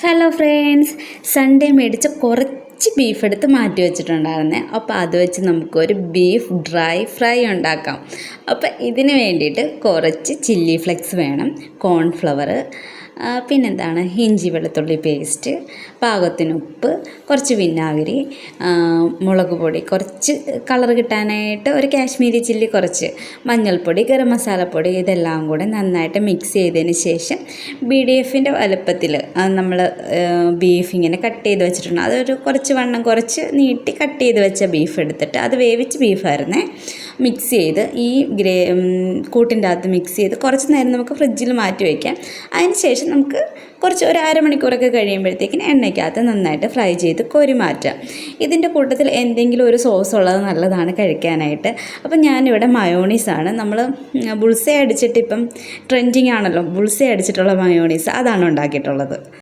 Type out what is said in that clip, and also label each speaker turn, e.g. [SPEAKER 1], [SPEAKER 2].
[SPEAKER 1] Hello friends, Sunday മേടിച്ച കുറച്ച് beef എടുത്ത് മാറ്റി വെച്ചിട്ടുണ്ടായിരുന്നേ. അപ്പോൾ അത് വെച്ച് നമുക്കൊരു ബീഫ് ഡ്രൈ ഫ്രൈ ഉണ്ടാക്കാം. അപ്പോൾ ഇതിന് വേണ്ടിയിട്ട് കുറച്ച് ചില്ലി ഫ്ലെക്സ് വേണം, കോൺഫ്ലവർ, പിന്നെന്താണ് ഇഞ്ചി വെളുത്തുള്ളി പേസ്റ്റ്, പാകത്തിന് ഉപ്പ്, കുറച്ച് വിനാഗിരി, മുളക് പൊടി, കുറച്ച് കളർ കിട്ടാനായിട്ട് ഒരു കാശ്മീരി ചില്ലി, കുറച്ച് മഞ്ഞൾപ്പൊടി, ഗരം മസാലപ്പൊടി, ഇതെല്ലാം കൂടെ നന്നായിട്ട് മിക്സ് ചെയ്തതിന് ശേഷം BDFൻ്റെ വലുപ്പത്തിൽ നമ്മൾ ബീഫ് ഇങ്ങനെ കട്ട് ചെയ്ത് വെച്ചിട്ടുണ്ട്. അതൊരു കുറച്ച് വണ്ണം കുറച്ച് നീട്ടി കട്ട് ചെയ്ത് വെച്ച ബീഫ് എടുത്തിട്ട്, അത് വേവിച്ച് ബീഫായിരുന്നേ, മിക്സ് ചെയ്ത് ഈ കൂട്ടിൻ്റെ അകത്ത് മിക്സ് ചെയ്ത് കുറച്ച് നേരം നമുക്ക് ഫ്രിഡ്ജിൽ മാറ്റി വയ്ക്കാം. അതിന് ശേഷം നമുക്ക് കുറച്ച് ഒരു അരമണിക്കൂറൊക്കെ കഴിയുമ്പോഴത്തേക്കിന് എണ്ണയ്ക്കകത്ത് നന്നായിട്ട് ഫ്രൈ ചെയ്ത് കോരി മാറ്റാം. ഇതിൻ്റെ കൂട്ടത്തിൽ എന്തെങ്കിലും ഒരു സോസ് ഉള്ളത് നല്ലതാണ് കഴിക്കാനായിട്ട്. അപ്പം ഞാനിവിടെ മയോണീസാണ്, നമ്മൾ ബുൾസൈ അടിച്ചിട്ട് ഇപ്പം ട്രെൻഡിങ് ആണല്ലോ, ബുൾസൈ അടിച്ചിട്ടുള്ള മയോണീസ്, അതാണ് ഉണ്ടാക്കിയിട്ടുള്ളത്.